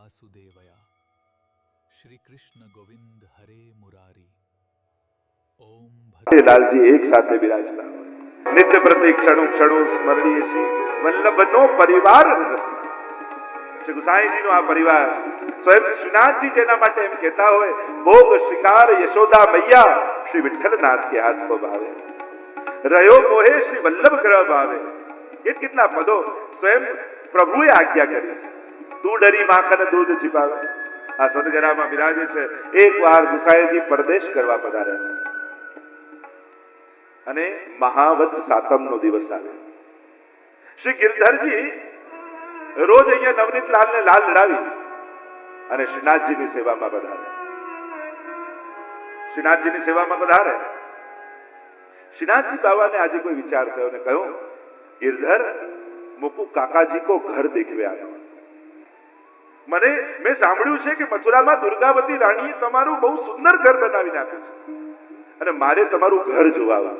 વાસુદેવયા શ્રી કૃષ્ણ ગોવિંદ હરે મુરારી ઓમ લાલજી એક સાથે બિરાજતા નિત્ય પ્રતિ ક્ષણો ક્ષણો સ્મરણીય છે વલ્લભનો પરિવાર શ્રી ગુસાઈજીનો આ પરિવાર સ્વયં શ્રીનાથજી જેના માટે એમ કહેતા હોય ભોગ શિકાર યશોદા મૈયા શ્રી વિઠ્ઠલનાથ કે હાથ કો ભાવે રહ્યો મોહે શ્રી વલ્લભ ગ્રહ ભાવે એ કેટલા પદો સ્વયં પ્રભુએ આજ્ઞા કરી છે તું ડરી માખન દૂધ છીપાવે આ સદગરામાં બિરાજે છે એકવાર ગુસાઈજી પરદેશ કરવા પધાર્યા છે અને મહાવત સાતમનો દિવસ આવે શ્રી ગિરધરજી રોજ અહીંયા નવનીત લાલને લાલ લડાવી અને શ્રીનાથજીની સેવામાં પધારે શ્રીનાથજીની સેવામાં પધારે શ્રીનાથજી બાબાને આજે કોઈ વિચાર થયો ને કહ્યું गिरधर मुकु काकाजी को घर देखवे आया મને મેં સાંભળ્યું છે કે મથુરામાં દુર્ગાવતી રાણીએ તમારું બહુ સુંદર ઘર બનાવીને આપ્યું છે અને મારે તમારું ઘર જોવા આવવું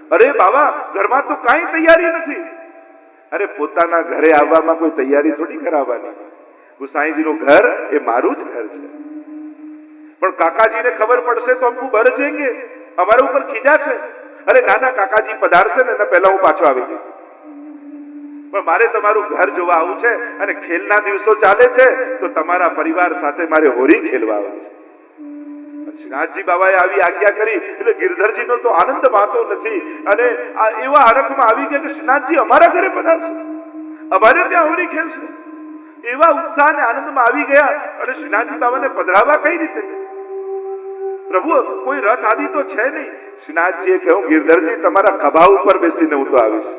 છે અરે બાબા ઘરમાં તો કાંઈ તૈયારી નથી અરે પોતાના ઘરે આવવામાં કોઈ તૈયારી થોડી કરાવવાની ગુસાઈજીનું ઘર એ મારું જ ઘર છે પણ કાકાજીને ખબર પડશે તો હમ ભર જઈએ અમારા ઉપર ખીજાશે અરે નાના કાકાજી પધારશે ને એના પહેલા હું પાછો આવી જઈશ પણ મારે તમારું ઘર જોવા આવું છે અને ખેલના દિવસો ચાલે છે તો તમારા પરિવાર સાથે મારે હોરી ખેલવા આવવું છે શ્રીનાથજી બાબાએ આવી આજ્ઞા કરી એટલે ગિરધરજીનો તો આનંદ માતો નથી અને આ એવા હરખમાં આવી ગયા કે શ્રીનાથજી અમારા ઘરે પધારશે અમારે ત્યાં હોરી ખેલશે એવા ઉત્સાહ અને આનંદમાં આવી ગયા અને શ્રીનાથજી બાબાને પધરાવા કઈ રીતે પ્રભુ કોઈ રથ આદિ તો છે નહીં શ્રીનાથજીએ કહ્યું ગિરધરજી તમારા ખભા ઉપર બેસીને હું તો આવીશ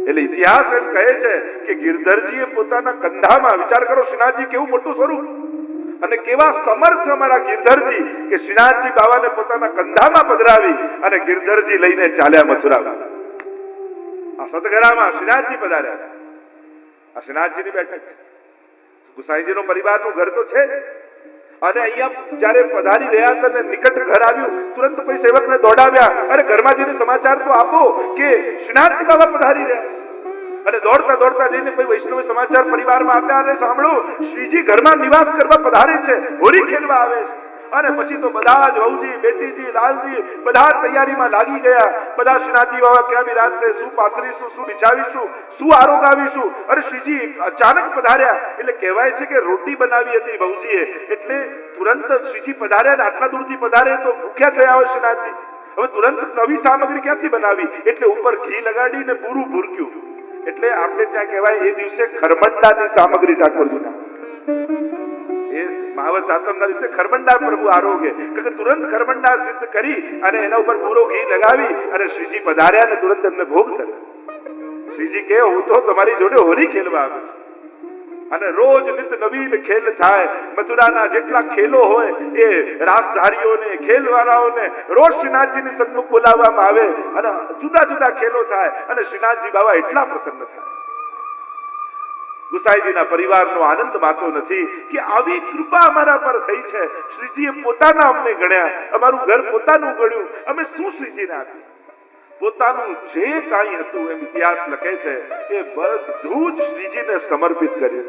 એટલે ઇતિહાસ એમ કહે છે કે ગિરધરજીએ પોતાના કંધામાં વિચાર કરો શ્રીનાથજી કેવું મોટું સ્વરૂપ અને કેવા સમર્થ અમારા ગિરધરજી કે શ્રીનાથજી બાબાને પોતાના કંધામાં પધરાવી અને ગિરધરજી લઈને ચાલ્યા મથુરામાં આ સતગરામાં શ્રીનાથજી પધાર્યા છે આ શ્રીનાથજીની બેઠક છે ગુસાઈજીનો પરિવારનું ઘર તો છે અને અહીંયા જ્યારે પધારી રહ્યા હતા ને નિકટ ઘર આવ્યું તુરંત પછી સેવકને દોડાવ્યા અરે ઘરમાં જઈને સમાચાર તો આપો કે શ્રીનાથજી બાબા પધારી રહ્યા છે અને દોડતા દોડતા જઈને પછી વૈષ્ણવ સમાચાર પરિવારમાં આપ્યા અને સાંભળો શ્રીજી ઘરમાં નિવાસ કરવા પધારે છે હોરી ખેલવા આવે છે અને પછી તો બધા જ વહુજી બેટીજી લાલજી બધા તૈયારીમાં લાગી ગયા બધા શ્રીનાથજી બાબા ક્યાં બિરાજશે શું પાથરીશું શું બિછાવીશું શું આરોગાવીશું અરે શ્રીજી અચાનક પધાર્યા એટલે કહેવાય છે કે રોટી બનાવી હતી વહુજીએ એટલે તુરંત શ્રીજી પધાર્યા ને આટલા દૂરથી પધારે તો ભૂખ્યા થયા હોય શ્રીનાથજી હવે તુરંત નવી સામગ્રી ક્યાંથી બનાવી એટલે ઉપર ઘી લગાડીને પૂરું ભૂરક્યું એટલે આપણે ત્યાં કહેવાય એ દિવસે ખરમંડાની સામગ્રી ઠાકોરજીના એ મહાવત સાતમના દિવસે ખરમંડા પ્રભુ આરોગે કે તુરંત ખરમંડા સિદ્ધ કરી અને એના ઉપર પૂરો ઘી લગાવી અને શ્રીજી પધાર્યા અને તુરંત એમને ભોગ થયો શ્રીજી કે હું તો તમારી જોડે હોરી ખેલવા આવ્યો છું અને રોજ નિત નવીન ખેલ થાય મથુરાના જેટલા ખેલો હોય એ રાસધારીઓને ખેલવાળાઓને રોજ શ્રીનાથજીની સન્મુખ બોલાવવામાં આવે અને જુદા જુદા ખેલો થાય અને શ્રીનાથજી બાબા એટલા પ્રસન્ન થાય ગુસાઈજીના પરિવારનો આનંદ માતો નથી કે આવી કૃપા અમારા પર થઈ છે શ્રીજીએ પોતાના અમને ગણ્યા અમારું ઘર પોતાનું ગણ્યું અમે શું શ્રીજીને આપ્યું પોતાનું જે કાંઈ હતું એમ ઇતિહાસ લખે છે એ બધું જ શ્રીજીને સમર્પિત કર્યું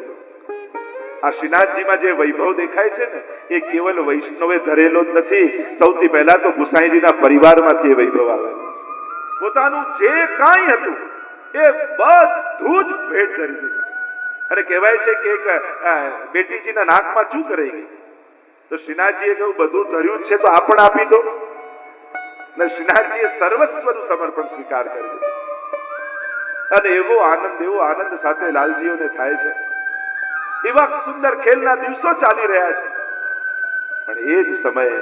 આ શ્રીનાથજીમાં જે વૈભવ દેખાય છે ને એ કેવલ વૈષ્ણવે ધરેલો જ નથી સૌથી પહેલા તો ગુસાઈજીના પરિવારમાંથી એ વૈભવ આવે પોતાનું જે કાંઈ હતું એ બધું જ ભેટ ધરી દીધું અરે કહેવાય છે કે એક બેટીજીના નાકમાં ચૂક રહી ગઈ તો શ્રીનાથજીએ કહ્યું બધું ધર્યું છે તો આ પણ આપી દો ને શ્રીનાથજીએ સર્વસ્વનું સમર્પણ સ્વીકાર કર્યું અને એવો આનંદ સાથે લાલજીઓને થાય છે એવા સુંદર ખેલના દિવસો ચાલી રહ્યા છે પણ એ જ સમયે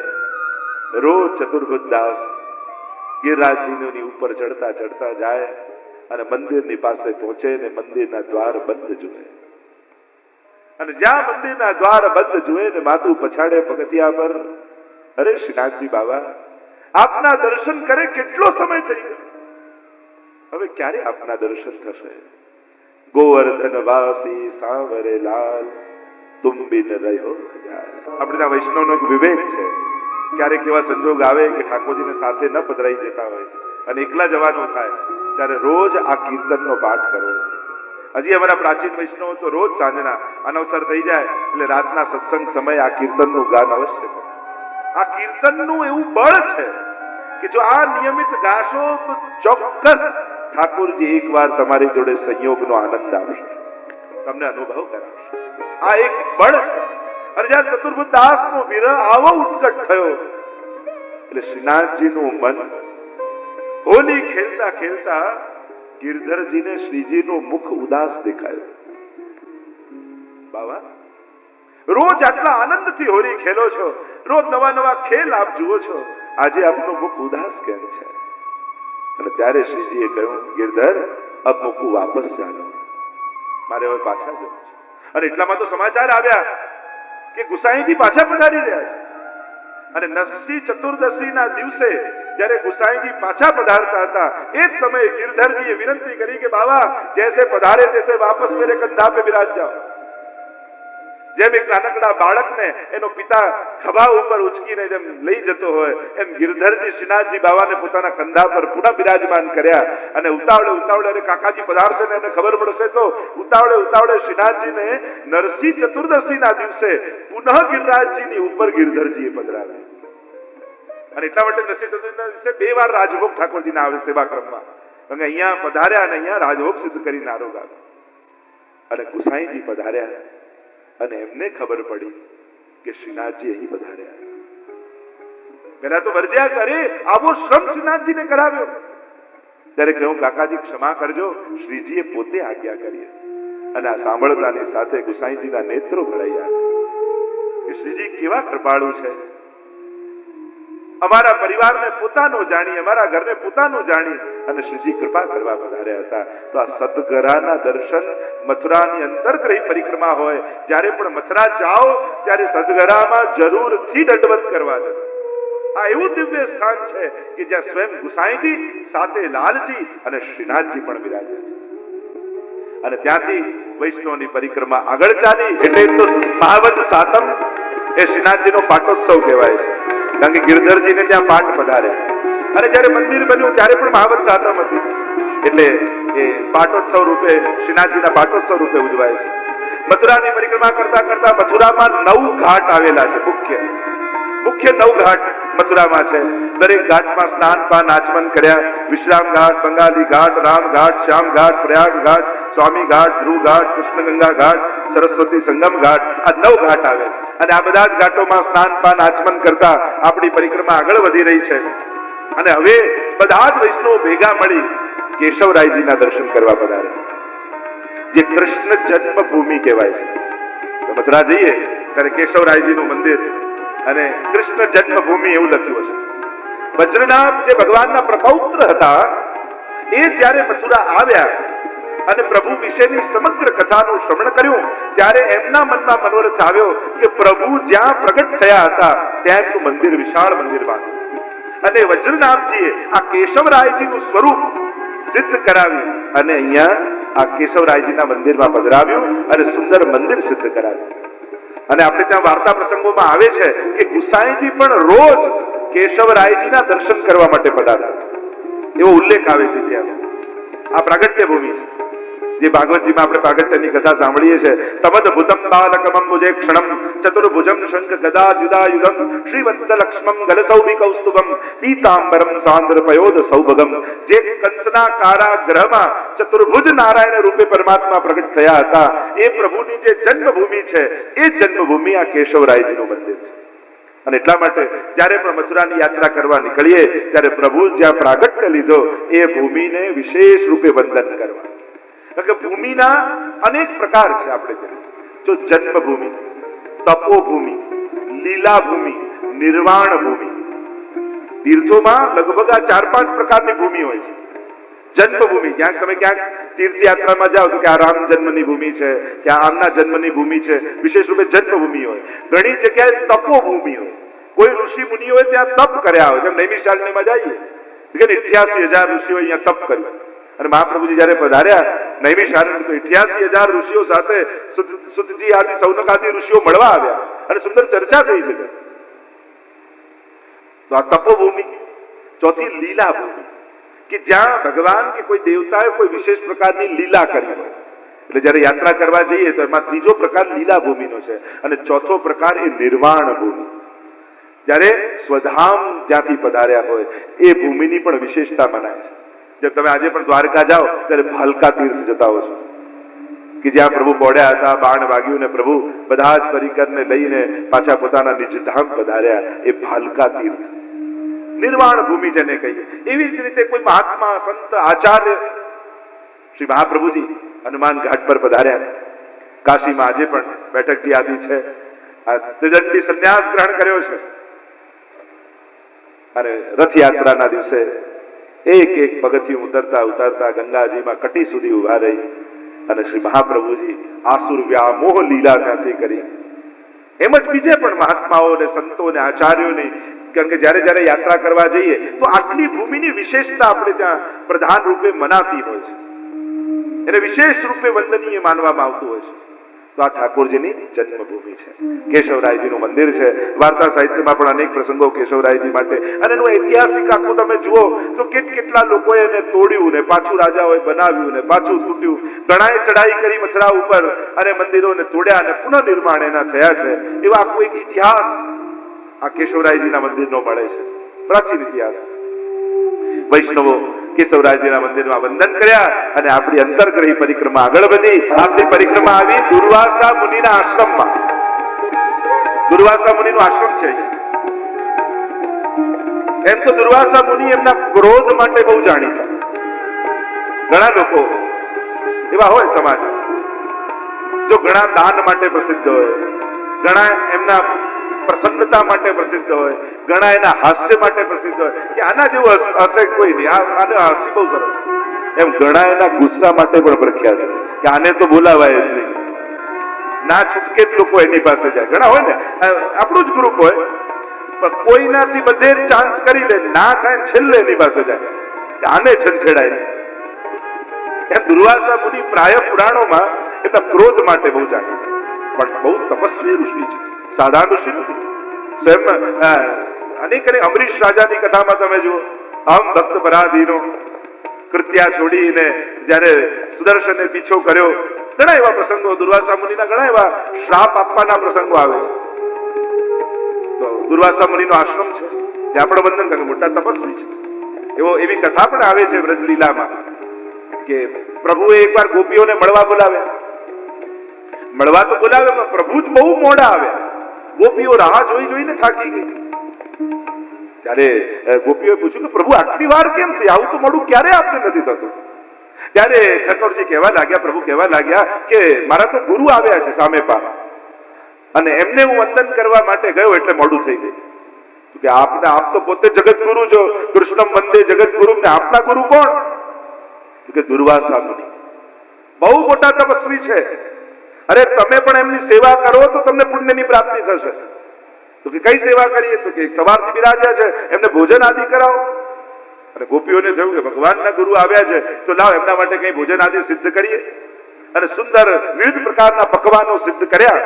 રોજ ચતુર્ભુજ દાસ ગિરિરાજજીની ઉપર ચડતા ચડતા જાય અને મંદિરની પાસે પહોંચે ને મંદિરના દ્વાર બંધ જુએ અને જ્યાં મંદિરના દ્વાર બંધ જુએ ને માથું પછાડે પગથિયા પર અરે શ્રીનાથજી બાબા આપના દર્શન કરે કેટલો સમય થઈ ગયો હવે ક્યારે આપના દર્શન થશે ગોવર્ધન વાસી સાવરે લાલ તુમ બિન રહ્યો આપણે ત્યાં વૈષ્ણવનો એક વિવેક છે ક્યારેક એવા સંજોગ આવે કે ઠાકોરજીને સાથે ન પધરાઈ જતા હોય અને એકલા જવાનું થાય ત્યારે રોજ આ કીર્તનનો પાઠ કરવો હજી અમારા પ્રાચીન વૈષ્ણવો તો રોજ સાંજના અનવસર થઈ જાય એટલે રાતના સત્સંગ સમયે આ કીર્તનનું ગાન અવશ્ય કરે. આ કીર્તનનું એવું બળ છે કે જો આ નિયમિત ગાશો તો ચોક્કસ ઠાકોરજી એકવાર તમારી જોડે સંયોગનો આનંદ આપશે, તમને અનુભવ કરાવશે. આ એક બળ છે. અને જ્યારે ચતુર્ભુજ દાસનો વિરહ આવો ઉત્કટ થયો એટલે શ્રીનાથજીનું મન હોલી ખેલતા ખેલતા ગિરધરજીને શ્રીજીનું મુખ ઉદાસ દેખાયું. બાબા, રોજ આટલા આનંદથી હોલી ખેલો છો, રોજ નવા નવા ખેલ આપ જુઓ છો, આજે આપનું મુખ ઉદાસ કેમ છે? અને ત્યારે શ્રીજીએ કહ્યું, ગિરધર અબ મૂકું વાપસ જાનો, મારે હવે પાછા જવું છે. અને એટલામાં તો સમાચાર આવ્યા કે ગુસાઈજી પાછા પધારી રહ્યા છે. અને નરસિંહ ચતુર્દશીના દિવસે જ્યારે ગુસાઈજી પાછા પધારતા હતા એ જ સમયે ગિરધરજીએ વિનંતી કરી કે બાબા જૈસે પધારે તૈસે વાપસ મેરે કંધા पे બિરાજ જાઓ. જેમ એક નાનકડા બાળકને એનો પિતા ખભા ઉપર ઉચકીને જેમ લઈ જતો હોય એમ ગિરધરજી શ્રીનાથજી બાબાને પોતાના કંધા પર પુનઃ બિરાજમાન કર્યા. અને ઉતાવળે અરે કાકાજી પધારશે ને એમને ખબર પડશે તો ઉતાવળે શ્રીનાથજીને નરસિંહ ચતુર્દશીના દિવસે પુનઃ ગિરિરાજજીની ઉપર ગિરધરજીએ પધરાવ્યા. અને એટલા માટે નરસિંહ ચતુર્દશીના દિવસે 2 વાર રાજભોગ ઠાકોરજીના આવે સેવાક્રમમાં. કારણ કે અહીંયા પધાર્યા અને અહીંયા રાજભોગ સિદ્ધ કરી નારો ગાવ્યો. અને ગુસાઈજી પધાર્યા અને એમને ખબર પડી કે શ્રીનાથજી અહીં પધાર્યા. પેલા તો વર્જ્યા કરે આવો શ્રમ શ્રીનાથજીને કરાવ્યો. ત્યારે કહ્યું, કાકાજી ક્ષમા કરજો, શ્રીજીએ પોતે આજ્ઞા કરી. અને આ સાંભળતાની સાથે ગુસાઈજીના નેત્રો ભરાયા કે શ્રીજી કેવા કૃપાળુ છે. અમારા પરિવારને પોતાનો જાણી, અમારા ઘરને પોતાનો જાણી અને શ્રીજી કૃપા કરવા પધાર્યા હતા. તો આ સદગરાના દર્શન મથુરાની અંતરગ્રહી પરિક્રમા હોય, જ્યારે પણ મથુરા જાઓ ત્યારે સદગરામાં જરૂરથી દંડવત કરવા જજો. આ એવું દિવ્ય સ્થાન છે કે જ્યાં સ્વયં ગુસાઈજી સાથે લાલજી અને શ્રીનાથજી પણ બિરાજ્યા છે. અને ત્યાંથી વૈષ્ણવની પરિક્રમા આગળ ચાલી. એટલે તો સાવદ સાતમ એ શ્રીનાથજીનો પાટોત્સવ કહેવાય છે. કારણ કે ગિરધરજીને ત્યાં પાઠ પધાર્યા. અને જ્યારે મંદિર બન્યું ત્યારે પણ મહાવત સાતમ હતી. એટલે એ પાટોત્સવ રૂપે શ્રીનાથજીના પાટોત્સવ રૂપે ઉજવાય છે. મથુરાની પરિક્રમા કરતા કરતા મથુરામાં 9 ઘાટ આવેલા છે. મુખ્ય 9 ઘાટ મથુરામાં છે. દરેક ઘાટમાં સ્નાન પાન આચમન કર્યા. વિશ્રામ ઘાટ, બંગાળી ઘાટ, રામ ઘાટ, શ્યામ ઘાટ, પ્રયાગ ઘાટ, સ્વામી ઘાટ, ધ્રુવ ઘાટ, કૃષ્ણગંગા ઘાટ, સરસ્વતી સંગમ ઘાટ, આ 9 ઘાટ આવે. અને આ બધા જ ઘાટોમાં સ્નાન પાન આચમન કરતા આપણી પરિક્રમા આગળ વધી રહી છે. અને હવે બધા જ વૈષ્ણવો ભેગા મળી કેશવરાયજીના દર્શન કરવા પધારે, જે કૃષ્ણ જન્મભૂમિ કહેવાય છે. મથુરા જઈએ ત્યારે કેશવરાયજીનું મંદિર અને કૃષ્ણ જન્મભૂમિ એવું લખ્યું હશે. વજ્રનાથ જે ભગવાનના પ્રપૌત્ર હતા એ જ્યારે મથુરા આવ્યા અને પ્રભુ વિશેની સમગ્ર કથાનું શ્રવણ કર્યું ત્યારે એમના મનમાં મનોરથ આવ્યો કે પ્રભુ જ્યાં પ્રગટ થયા હતા ત્યાં એમનું મંદિર, વિશાળ મંદિર બાંધ્યું. અને વજ્રનાથજીએ આ કેશવરાયજીનું સ્વરૂપ સિદ્ધ કરાવી અને અહીંયા આ કેશવરાયજીના મંદિરમાં પધરાવ્યું અને સુંદર મંદિર સિદ્ધ કરાવ્યું. અને આપણે ત્યાં વાર્તા પ્રસંગોમાં આવે છે કે ગુસાઈજી પણ રોજ કેશવરાયજીના દર્શન કરવા માટે પધારતા, એવો ઉલ્લેખ આવે છે ઇતિહાસમાં. આ પ્રાગટ્ય ભૂમિ છે જે ભાગવતજીમાં આપણે પ્રાગટ્યની કથા સાંભળીએ છીએ. તમદ ભૂતમ બાલકમં ભુજે ક્ષણમ ચતુર્ભુજમ શંખ ગદા યુદાયુધમ શ્રીવત્સ લક્ષ્મમ ગલસૌભી કૌસ્તુભમ પીતાંબરમ સાંદ્ર પયોદ સૌભગમ. જે કંસના કારાગૃહમાં ચતુર્ભુજ નારાયણ રૂપે પરમાત્મા પ્રગટ થયા હતા એ પ્રભુની જે જન્મભૂમિ છે એ જન્મભૂમિ આ કેશવરાયજીનું મંદિર છે. અને એટલા માટે જ્યારે પણ મથુરાની યાત્રા કરવા નીકળીએ ત્યારે પ્રભુ જ્યાં પ્રાગટ્ય લીધો એ ભૂમિને વિશેષ રૂપે વંદન કરવા. કે ભૂમિના અનેક પ્રકાર છે. આપણે જો જન્મભૂમિ, તપોભૂમિ, લીલા ભૂમિ, નિર્વાણ ભૂમિ. તીર્થોમાં લગભગ આ 4-5 પ્રકારની ભૂમિ હોય છે. જન્મભૂમિ, તમે ક્યાંક તીર્થયાત્રામાં જાઓ તો કે આ રામ જન્મની ભૂમિ છે, કે આમના જન્મની ભૂમિ છે, વિશેષ રૂપે જન્મભૂમિ હોય. ઘણી જગ્યાએ તપોભૂમિ હોય. કોઈ ઋષિ મુનિઓએ ત્યાં તપ કર્યા હોય. જેમ નૈમિષારણ્યમાં જઈએ 88,000 ઋષિઓ અહીંયા તપ કર્યું. અને મહાપ્રભુજી જયારે પધાર્યા નૈમિષારણ્ય તો 88,000 ઋષિઓ સાથે સુતજી આદિ સૌનક આદિ ઋષિઓ મળવા આવ્યા અને સુંદર ચર્ચા થઈ છે. તો આ તપોભૂમિ. ચોથી લીલા ભૂમિ, કે જ્યાં ભગવાન કે કોઈ દેવતાએ કોઈ વિશેષ પ્રકારની લીલા કરી હોય. એટલે જયારે યાત્રા કરવા જઈએ તો એમાં ત્રીજો પ્રકાર લીલા ભૂમિનો છે અને ચોથો પ્રકાર એ નિર્વાણ ભૂમિ. જ્યારે સ્વધામ જ્યાંથી પધાર્યા હોય એ ભૂમિની પણ વિશેષતા મનાય છે. જેમ તમે આજે પણ દ્વારકા જાઓ ત્યારે ભાલકા તીર્થ જતા હો છો કે જ્યાં પ્રભુ પહોંચ્યા હતા, બાણ વાગ્યું ને પ્રભુ બધા જ પરિકરને લઈને પાછા પોતાના નિજધામ પધાર્યા. એ ભાલકા તીર્થ નિર્વાણ ભૂમિ જેને કહીએ. એવી જ રીતે કોઈ મહાત્મા, સંત, આચાર્ય શ્રી મહાપ્રભુજી હનુમાન ઘાટ પર પધાર્યા. કાશીમાં આજે પણ બેઠકથી આદિ છે, આ ત્રિદંડી સંન્યાસ ગ્રહણ કર્યો છે અને રથયાત્રાના દિવસે એક એક પગથિયું ઉતરતા ઉતરતા ગંગાજીમાં કટી સુધી ઉભા રહી અને શ્રી મહાપ્રભુજી આસુર વ્યામોહ લીલા ત્યાંથી કરી. એમ જ બીજે પણ મહાત્માઓ ને સંતો ને આચાર્યોની, કારણ કે જ્યારે જ્યારે યાત્રા કરવા જઈએ તો આટલી ભૂમિની વિશેષતા આપણે ત્યાં પ્રધાન રૂપે મનાતી હોય છે, એને વિશેષ રૂપે વંદનીય માનવામાં આવતું હોય છે. તો આ ઠાકોરજીની જન્મભૂમિ છે, કેશવરાયજીનું મંદિર છે. વાર્તા સાહિત્યમાં પણ અનેક પ્રસંગો કેશવરાયજી માટે, અને એનું ઐતિહાસિક આખું તમે જુઓ તો કેટલા લોકોએ એને તોડ્યું ને પાછું રાજાઓએ બનાવ્યું ને પાછું તૂટ્યું. ઘણાએ ચડાઈ કરી મથુરા ઉપર અને મંદિરોને તોડ્યા અને પુનઃ નિર્માણ એના થયા છે. એવા આખો એક ઇતિહાસ આ કેશવરાયજીના મંદિરનો મળે છે, પ્રાચીન ઇતિહાસ. વૈષ્ણવો કેશવરાયજીના મંદિરમાં વંદન કર્યા અને આપણી અંતરગ્રહી પરિક્રમા આગળ વધી. આપણી પરિક્રમા આવી દુર્વાસા મુનિના આશ્રમમાં. દુર્વાસા મુનિનો આશ્રમ છે. એમ તો દુર્વાસા મુનિ એમના ક્રોધ માટે બહુ જાણીતા. ઘણા લોકો એવા હોય સમાજ, જો ઘણા દાન માટે પ્રસિદ્ધ હોય, ઘણા એમના પ્રસન્નતા માટે પ્રસિદ્ધ હોય, ઘણા એના હાસ્ય માટે પ્રસિદ્ધ હોય કે આના જેવું હશે કોઈ નહીં, આને હાસ્ય બહુ સરસ. એમ ઘણા એના ગુસ્સા માટે પણ પ્રખ્યાત કે આને તો બોલાવાય જ નહીં. ના છૂટકે જ લોકો એની પાસે જાય. ઘણા હોય ને, આપણું જ ગ્રુપ હોય પણ કોઈનાથી બધે જ ચાન્સ કરી લે, ના થાય છેલ્લે એની પાસે જાય કે આને છેડછેડાય. એમ દુર્વાસા મુનિ પ્રાય પુરાણોમાં એમના ક્રોધ માટે બહુ જાણીતા, પણ બહુ તપસ્વી ઋષિ છે, સાધારણ ઋષિ નથી. સ્વયં અનેક અમરીશ રાજાની કથામાં તમે જુઓ, અહમ ભક્ત પરાધીનો કૃત્યા છોડીને જ્યારે સુદર્શને પીછો કર્યો, ઘણા એવા પ્રસંગો, દુર્વાસા મુનિના ઘણા એવા શ્રાપ આપવાના પ્રસંગો આવે છે. તો દુર્વાસા મુનિનો આશ્રમ છે, ત્યાં પણ વંદન કરે, મોટા તપસ્વી છે. એવી કથા પણ આવે છે વ્રજલીલામાં કે પ્રભુએ એકવાર ગોપીઓને મળવા બોલાવ્યા. મળવા તો બોલાવ્યા પણ પ્રભુ જ બહુ મોડા આવ્યા. ગોપીઓ રાહ જોઈને થાકી ગઈ. ત્યારે ગોપીઓએ પૂછ્યું કે પ્રભુ આટલી વાર કેમ થઈ, આવું તો મોડું ક્યારે આપને નથી થતું. ત્યારે ઠાકોરજી કહેવા લાગ્યા, પ્રભુ કહેવા લાગ્યા કે મારા તો ગુરુ આવ્યા છે સામે પાર, અને એમને હું વંદન કરવા માટે ગયો એટલે મોડું થઈ ગયું. કે આપ તો પોતે જગત ગુરુ છો, કૃષ્ણમ વંદે જગત ગુરુ, ને આપના ગુરુ કોણ? કે દુર્વાસા મુનિ, બહુ મોટા તપસ્વી છે. અરે તમે પણ એમની સેવા કરો તો તમને પુણ્યની પ્રાપ્તિ થશે. તો કે કઈ સેવા કરીએ? તો કે સવારથી બિરાજ્યા છે, એમને ભોજન આદિ કરાવો. અને ગોપીઓને થયું કે ભગવાનના ગુરુ આવ્યા છે તો લાવ એમના માટે કઈ ભોજન આદિ સિદ્ધ કરીએ. અને સુંદર વિવિધ પ્રકારના પકવાનો સિદ્ધ કર્યા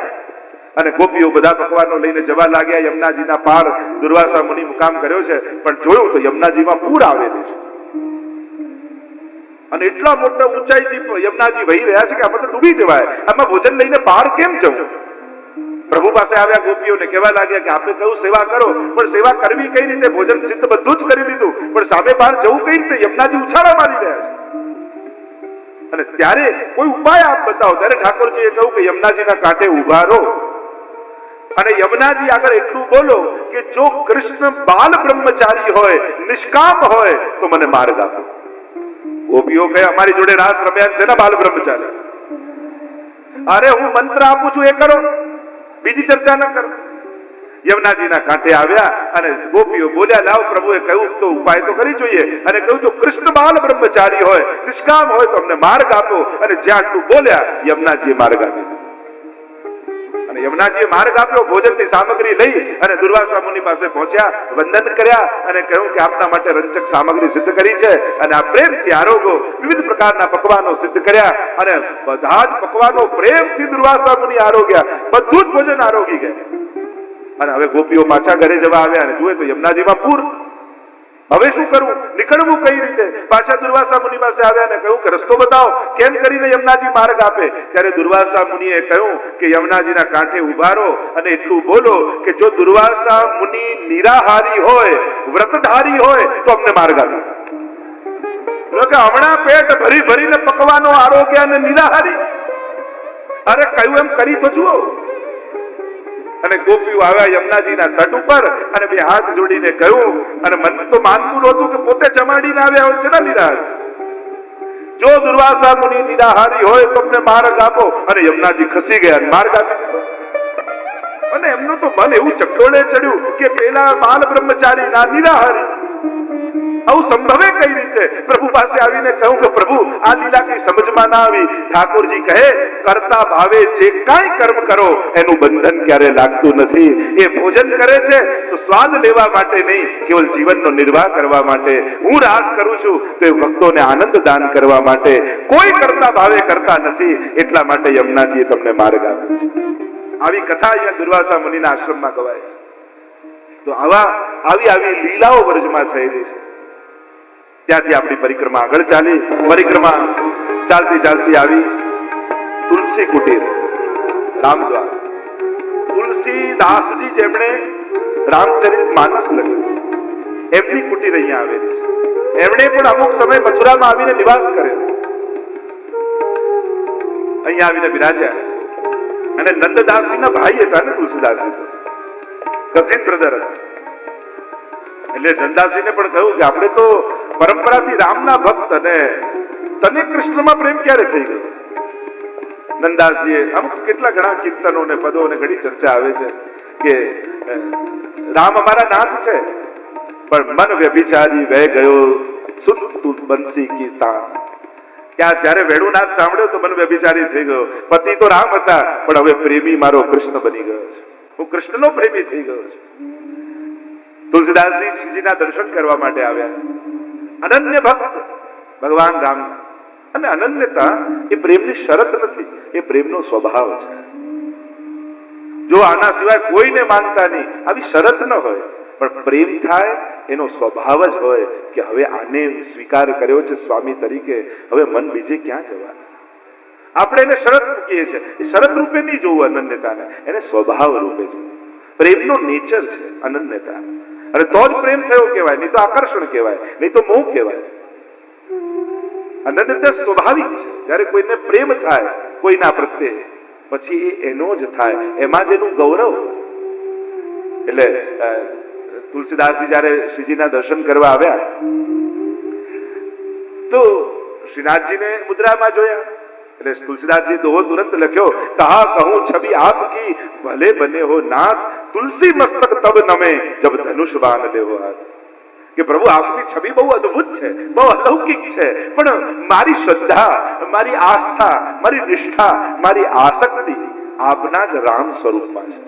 અને ગોપીઓ બધા પકવાનો લઈને જવા લાગ્યા. યમુનાજીના પાર દુર્વાસા મુનિ મુકામ કર્યો છે, પણ જોયું તો યમુનાજીમાં પૂર આવેલું છે અને એટલા મોટા ઊંચાઈથી યમુનાજી વહી રહ્યા છે કે આમાં તો ડૂબી જવાય. આમાં ભોજન લઈને પાર કેમ જવું? પ્રભુ પાસે આવ્યા, ગોપીઓને કહેવા લાગ્યા કે આપણે કહ્યું સેવા કરો, પણ સેવા કરવી કઈ રીતે? ભોજન સિદ્ધ બધું જ કરી લીધું, પણ સામે પાર જવું કઈ રીતે? યમુનાજી ઉછાળા મારી રહ્યા છે. અને ત્યારે કોઈ ઉપાય આપ બતાવો. ત્યારે ઠાકોરજીએ કહ્યું કે યમુનાજીના કાંઠે ઉભા રહો અને યમુનાજી આગળ એટલું બોલો કે જો કૃષ્ણ બાલ બ્રહ્મચારી હોય, નિષ્કામ હોય તો મને માર્ગ આપો. ગોપીઓ કહે અમારી જોડે રાસ રમ્યા છે ને બાલ બ્રહ્મચારી. અરે હું મંત્ર આપું છું એ કરો, બીજી ચર્ચા ન કરો. યમુનાજીના કાંઠે આવ્યા અને ગોપીઓ બોલ્યા લાવ પ્રભુએ કહ્યું તો ઉપાય તો કરી જોઈએ, અને કહ્યું જો કૃષ્ણ બાલ બ્રહ્મચારી હોય, નિષ્કામ હોય તો અમને માર્ગ આપો. અને જ્યાં આટલું બોલ્યા યમુનાજીએ માર્ગ આપ્યો. અને યમુનાજીએ માર્ગ આપ્યો. ભોજનની સામગ્રી લઈ અને દુર્વાસા મુનિ પાસે પહોંચ્યા, વંદન કર્યા અને કહ્યું કે આપના માટે રંજક સામગ્રી સિદ્ધ કરી છે અને આ પ્રેમથી આરોગો. વિવિધ પ્રકારના પકવાનો સિદ્ધ કર્યા અને બધા જ પકવાનો પ્રેમથી દુર્વાસા મુનિ આરોગ્યા. બધું જ ભોજન આરોગી ગયા. અને હવે ગોપીઓ પાછા ઘરે જવા આવ્યા અને જુએ તો યમુનાજીમાં પૂર. હવે શું કરવું, નીકળવું કઈ રીતે? પાછા દુર્વાસા મુનિ પાસે આવ્યા અને કહ્યું કે રસ્તો બતાવો, કેમ કરીને યમુનાજી માર્ગ આપે. ત્યારે દુર્વાસા મુનિએ કહ્યું કે યમુનાજીના કાંઠે ઉભા રહો અને એટલું બોલો કે જો દુર્વાસા મુનિ નિરાહારી હોય, વ્રતધારી હોય તો અમને માર્ગ આપે. હમણાં પેટ ભરી ભરીને પકવાનો આરોગ્ય અને નિરાહારી. અરે કહ્યું એમ કરી તો જુઓ. અને ગોપીઓ આવ્યા યમુનાજીના તટ ઉપર અને બે હાથ જોડીને કહ્યું, અને મન તો માનતું નહોતું કે પોતે જમાડીને આવ્યા હોય છે ને નિરાહારી. જો દુર્વાસા મુનિ નિરાહારી હોય તો અમને માર્ગ આપો. અને યમુનાજી ખસી ગયા અને માર્ગ આપી દીધો. અને એમનું તો મન એવું ચકડોળે ચડ્યું કે પેલા બાલ બ્રહ્મચારી ના નિરાહારી આવું સંભવે કઈ રીતે? પ્રભુ પાસે આવીને કહ્યું કે પ્રભુ આ લીલા કઈ સમજમાં ના આવી. ઠાકોરજી કહે કરતા ભાવે જે કાંઈ કર્મ કરો એનું બંધન ક્યારે લાગતું નથી. એ ભોજન કરે છે તો સ્વાદ લેવા માટે નહીં, કેવલ જીવનનો નિર્વાહ કરવા માટે. હું રાસ કરું છું તો એ ભક્તોને આનંદ દાન કરવા માટે, કોઈ કરતા ભાવે કરતા નથી. એટલા માટે યમુનાજીએ તમને માર્ગ આપ્યો છે. આવી કથા અહીંયા દુર્વાસા મુનિના આશ્રમમાં ગવાય છે. તો આવી લીલાઓ વ્રજમાં થયેલી છે. ત્યાંથી આપણી પરિક્રમા આગળ ચાલી. પરિક્રમા ચાલતી ચાલતી આવી તુલસી કુટીર, રામદ્વાર. તુલસીદાસજી જેમણે રામચરિત માનસ લખ્યું, એમની કુટીર અહીંયા આવેલી છે. એમણે પણ અમુક સમય મથુરામાં આવીને નિવાસ કર્યો. અહીંયા આવીને બિરાજ્યા. અને નંદદાસજીના ભાઈ હતા ને તુલસીદાસજી, કઝિન બ્રધર હતા. એટલે નંદાજીને પણ કહ્યું કે આપણે તો પરંપરાથી રામના ભક્ત, અને તને કૃષ્ણમાં પ્રેમ ક્યારે થઈ ગયો? નંદાસજીએ અમુક કેટલા ઘણા કીર્તનો ને પદો અને ઘણી ચર્ચા આવે છે કે રામ અમારા નાથ છે, પણ મન વ્યભિચારી વહી ગયો સુન તું બંસી કી તાન. ત્યાં ત્યારે વેણુનાથ સાંભળ્યો તો મન વ્યભિચારી થઈ ગયો. પતિ તો રામ હતા, પણ હવે પ્રેમી મારો કૃષ્ણ બની ગયો છે. હું કૃષ્ણનો પ્રેમી થઈ ગયો છું. તુલસીદાસજી શ્રીજીના દર્શન કરવા માટે આવ્યા. અનન્ય ભક્ત ભગવાન રામ. અને અનન્યતા એ પ્રેમની શરત નથી, એ પ્રેમનો સ્વભાવ છે. જો આના સિવાય કોઈને માનતા નહીં, આવી શરત ન હોય, પણ પ્રેમ થાય એનો સ્વભાવ જ હોય કે હવે આને સ્વીકાર કર્યો છે સ્વામી તરીકે, હવે મન બીજે ક્યાં જવાનું. આપણે એને શરત મૂકીએ છીએ. એ શરત રૂપે નહીં જોવું અનન્યતાને, એને સ્વભાવ રૂપે જોવું. પ્રેમનો નેચર છે અનન્યતા. અને તો જ પ્રેમ થયો કહેવાય, નહીં તો આકર્ષણ કહેવાય, નહીં તો મોહ કહેવાય. અનન્યતા સ્વાભાવિક છે. જ્યારે કોઈને પ્રેમ થાય કોઈના પ્રત્યે, પછી એનો જ થાય, એમાં જ એનું ગૌરવ. એટલે તુલસીદાસજી જ્યારે શ્રીજીના દર્શન કરવા આવ્યા તો શ્રીનાથજીને મુદ્રામાં જોયા. એટલે તુલસીદાસજી દોહો તુરંત લખ્યો, કહા કહું છબી આપકી ભલે બને હો નાથ, તુલસી મસ્તક તબ નમે જબ ધનુષ બાણ લેવો હાથ. કે પ્રભુ આપની છબી બહુ અદ્ભુત છે, બહુ અલૌકિક છે, પણ મારી શ્રદ્ધા, મારી આસ્થા, મારી નિષ્ઠા, મારી આસક્તિ આપના જ રામ સ્વરૂપમાં છે.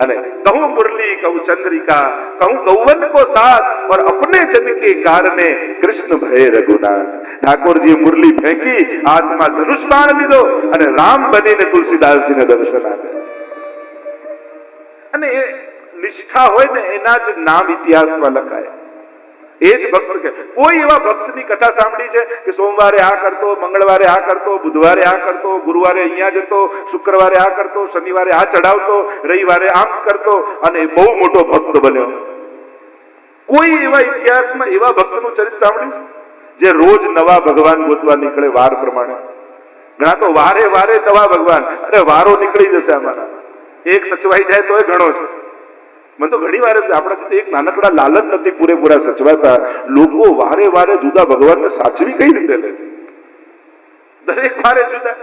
અને કહું મુરલી કહું ચંદ્રિકા કહું ગૌવન કો સાથ और अपने जन के कारणे कृष्ण भय रघुनाथ. ઠાકોરજીએ મુરલી ફેંકી, હાથમાં ધનુષ બાણ લીધો અને રામ બનીને તુલસીદાસજીને દર્શન આપ્યા. અને એ નિષ્ઠા હોય ને એના જ નામ ઇતિહાસમાં લખાય. એ જ ભક્ત કે કોઈ એવા ભક્તની કથા સાંભળી છે કે સોમવારે આ કરતો, મંગળવારે આ કરતો, બુધવારે આ કરતો, ગુરુવારે અહીંયા જતો, શુક્રવારે આ કરતો, શનિવારે આ ચડાવતો, રવિવારે આમ કરતો અને બહુ મોટો ભક્ત બન્યો? કોઈ એવા ઇતિહાસમાં એવા ભક્તનું ચરિત્ર સાંભળ્યું જે રોજ નવા ભગવાન ગોતવા નીકળે વાર પ્રમાણે? ઘણા તો વારે વારે નવા ભગવાન. અરે વારો નીકળી જશે અમારા, એક સચવાઈ જાય તો એ ઘણો છે. મને તો ઘણી વાર આપણાથી એક નાનકડા લાલન નથી પૂરેપૂરા સચવાતા. લોકો વારે વારે જુદા ભગવાનને સાચવી કઈ રીતે લે છે? દરેક વારે જુદા.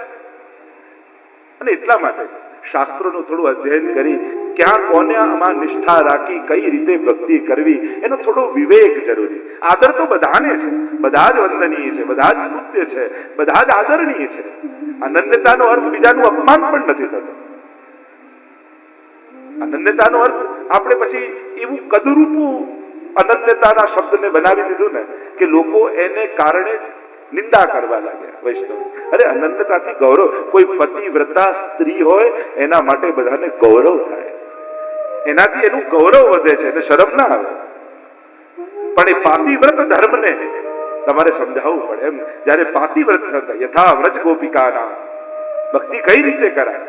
અને એટલા માટે શાસ્ત્રોનું થોડું અધ્યયન કરી ક્યાં કોને આમાં નિષ્ઠા રાખી, કઈ રીતે ભક્તિ કરવી, એનો થોડો વિવેક જરૂરી. આદર તો બધાને છે, બધા જ વંદનીય છે, બધા જ સ્તુત્ય છે, બધા જ આદરણીય છે. અનન્યતાનો અર્થ બીજાનું અપમાન પણ નથી થતો. અનન્યતાનો અર્થ આપણે પછી એવું કદરૂપું અનન્યતાના શબ્દને બનાવી દીધું ને કે લોકો એને કારણે જ નિંદા કરવા લાગ્યા વૈષ્ણવ. અરે અનન્યતાથી ગૌરવ. કોઈ પતિવ્રતા સ્ત્રી હોય એના માટે બધાને ગૌરવ થાય, એનાથી એનું ગૌરવ વધે છે, એટલે શરમ ના આવે. પણ એ પાતિવ્રત ધર્મને તમારે સમજાવવું પડે. એમ જ્યારે પાતિવ્રત યથા વ્રજ ગોપિકાના ભક્તિ કઈ રીતે કરાય,